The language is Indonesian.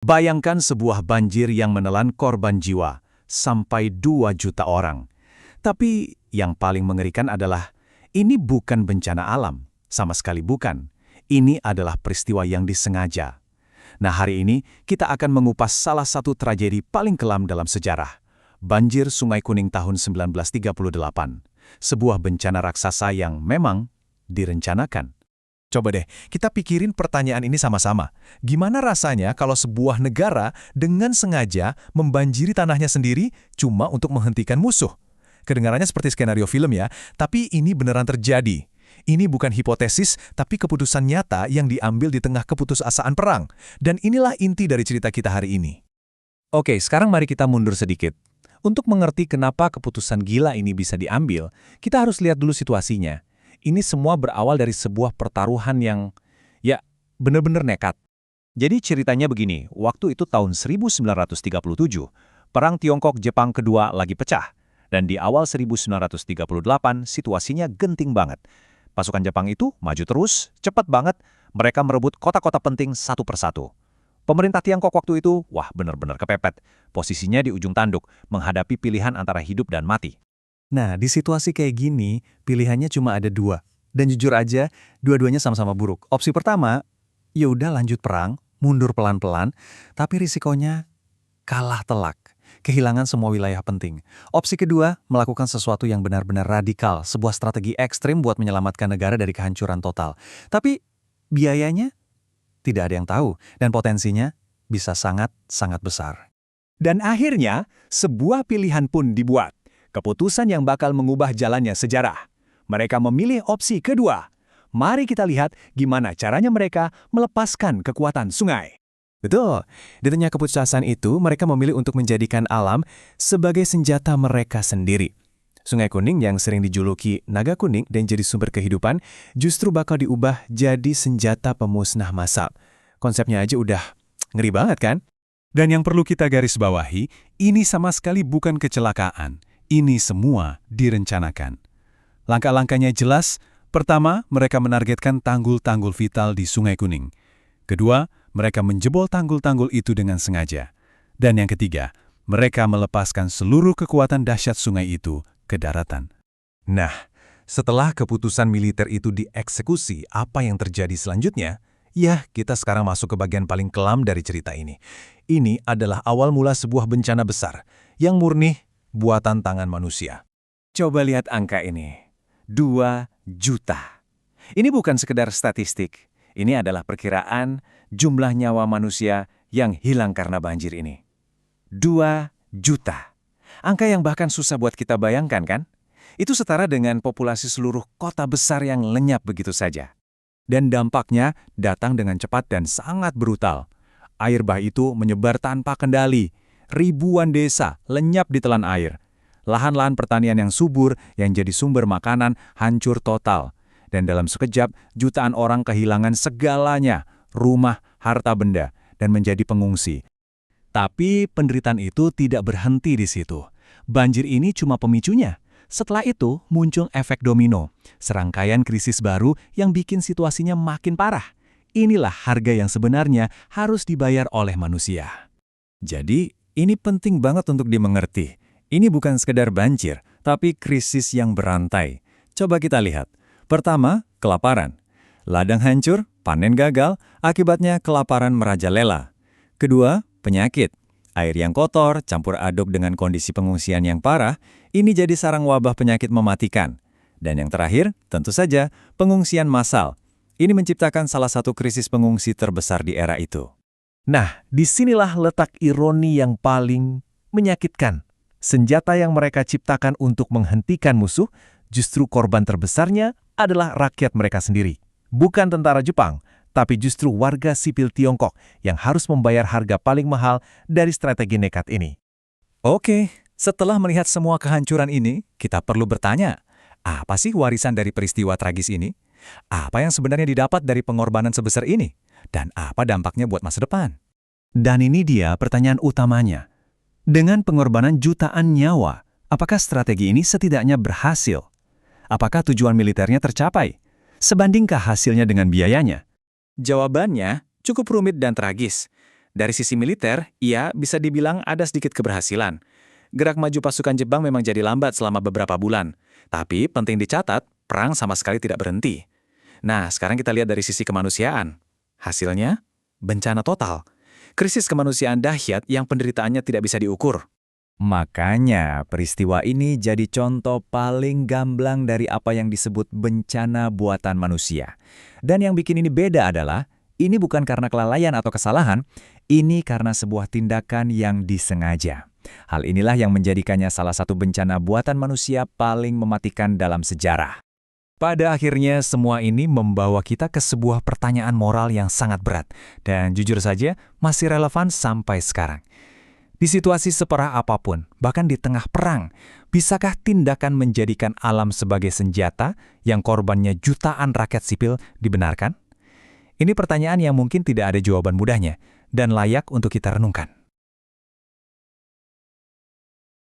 Bayangkan sebuah banjir yang menelan korban jiwa, sampai 2 juta orang. Tapi yang paling mengerikan adalah, ini bukan bencana alam, sama sekali bukan. Ini adalah peristiwa yang disengaja. Nah, hari ini kita akan mengupas salah satu tragedi paling kelam dalam sejarah. Banjir Sungai Kuning tahun 1938. Sebuah bencana raksasa yang memang direncanakan. Coba deh, kita pikirin pertanyaan ini sama-sama. Gimana rasanya kalau sebuah negara dengan sengaja membanjiri tanahnya sendiri cuma untuk menghentikan musuh? Kedengarannya seperti skenario film ya, tapi ini beneran terjadi. Ini bukan hipotesis, tapi keputusan nyata yang diambil di tengah keputusasaan perang. Dan inilah inti dari cerita kita hari ini. Oke, sekarang mari kita mundur sedikit. Untuk mengerti kenapa keputusan gila ini bisa diambil, kita harus lihat dulu situasinya. Ini semua berawal dari sebuah pertaruhan yang, ya, benar-benar nekat. Jadi ceritanya begini, waktu itu tahun 1937, Perang Tiongkok-Jepang kedua lagi pecah. Dan di awal 1938, situasinya genting banget. Pasukan Jepang itu maju terus, cepat banget, mereka merebut kota-kota penting satu persatu. Pemerintah Tiongkok waktu itu, wah benar-benar kepepet. Posisinya di ujung tanduk, menghadapi pilihan antara hidup dan mati. Nah, di situasi kayak gini, pilihannya cuma ada dua. Dan jujur aja, dua-duanya sama-sama buruk. Opsi pertama, ya udah lanjut perang, mundur pelan-pelan, tapi risikonya kalah telak, kehilangan semua wilayah penting. Opsi kedua, melakukan sesuatu yang benar-benar radikal, sebuah strategi ekstrim buat menyelamatkan negara dari kehancuran total. Tapi biayanya tidak ada yang tahu, dan potensinya bisa sangat-sangat besar. Dan akhirnya, sebuah pilihan pun dibuat. Keputusan yang bakal mengubah jalannya sejarah. Mereka memilih opsi kedua. Mari kita lihat gimana caranya mereka melepaskan kekuatan sungai. Betul, di tengah keputusan itu mereka memilih untuk menjadikan alam sebagai senjata mereka sendiri. Sungai Kuning yang sering dijuluki naga kuning dan jadi sumber kehidupan justru bakal diubah jadi senjata pemusnah massal. Konsepnya aja udah ngeri banget kan? Dan yang perlu kita garis bawahi, ini sama sekali bukan kecelakaan. Ini semua direncanakan. Langkah-langkahnya jelas. Pertama, mereka menargetkan tanggul-tanggul vital di Sungai Kuning. Kedua, mereka menjebol tanggul-tanggul itu dengan sengaja. Dan yang ketiga, mereka melepaskan seluruh kekuatan dahsyat sungai itu ke daratan. Nah, setelah keputusan militer itu dieksekusi, apa yang terjadi selanjutnya? Ya, kita sekarang masuk ke bagian paling kelam dari cerita ini. Ini adalah awal mula sebuah bencana besar yang murni buatan tangan manusia. Coba lihat angka ini. 2 juta. Ini bukan sekedar statistik. Ini adalah perkiraan jumlah nyawa manusia yang hilang karena banjir ini. 2 juta. Angka yang bahkan susah buat kita bayangkan kan? Itu setara dengan populasi seluruh kota besar yang lenyap begitu saja. Dan dampaknya datang dengan cepat dan sangat brutal. Air bah itu menyebar tanpa kendali. Ribuan desa lenyap ditelan air. Lahan-lahan pertanian yang subur yang jadi sumber makanan hancur total. Dan dalam sekejap, jutaan orang kehilangan segalanya, rumah, harta benda, dan menjadi pengungsi. Tapi penderitaan itu tidak berhenti di situ. Banjir ini cuma pemicunya. Setelah itu muncul efek domino, serangkaian krisis baru yang bikin situasinya makin parah. Inilah harga yang sebenarnya harus dibayar oleh manusia. Jadi, ini penting banget untuk dimengerti. Ini bukan sekedar banjir, tapi krisis yang berantai. Coba kita lihat. Pertama, kelaparan. Ladang hancur, panen gagal, akibatnya kelaparan merajalela. Kedua, penyakit. Air yang kotor, campur aduk dengan kondisi pengungsian yang parah, ini jadi sarang wabah penyakit mematikan. Dan yang terakhir, tentu saja, pengungsian massal. Ini menciptakan salah satu krisis pengungsi terbesar di era itu. Nah, disinilah letak ironi yang paling menyakitkan. Senjata yang mereka ciptakan untuk menghentikan musuh, justru korban terbesarnya adalah rakyat mereka sendiri. Bukan tentara Jepang, tapi justru warga sipil Tiongkok yang harus membayar harga paling mahal dari strategi nekat ini. Oke, setelah melihat semua kehancuran ini, kita perlu bertanya, apa sih warisan dari peristiwa tragis ini? Apa yang sebenarnya didapat dari pengorbanan sebesar ini? Dan apa dampaknya buat masa depan? Dan ini dia pertanyaan utamanya. Dengan pengorbanan jutaan nyawa, apakah strategi ini setidaknya berhasil? Apakah tujuan militernya tercapai? Sebandingkah hasilnya dengan biayanya? Jawabannya cukup rumit dan tragis. Dari sisi militer, ia bisa dibilang ada sedikit keberhasilan. Gerak maju pasukan Jepang memang jadi lambat selama beberapa bulan. Tapi penting dicatat, perang sama sekali tidak berhenti. Nah, sekarang kita lihat dari sisi kemanusiaan. Hasilnya, bencana total. Krisis kemanusiaan dahsyat yang penderitaannya tidak bisa diukur. Makanya, peristiwa ini jadi contoh paling gamblang dari apa yang disebut bencana buatan manusia. Dan yang bikin ini beda adalah, ini bukan karena kelalaian atau kesalahan, ini karena sebuah tindakan yang disengaja. Hal inilah yang menjadikannya salah satu bencana buatan manusia paling mematikan dalam sejarah. Pada akhirnya, semua ini membawa kita ke sebuah pertanyaan moral yang sangat berat, dan jujur saja masih relevan sampai sekarang. Di situasi separah apapun, bahkan di tengah perang, bisakah tindakan menjadikan alam sebagai senjata yang korbannya jutaan rakyat sipil dibenarkan? Ini pertanyaan yang mungkin tidak ada jawaban mudahnya, dan layak untuk kita renungkan.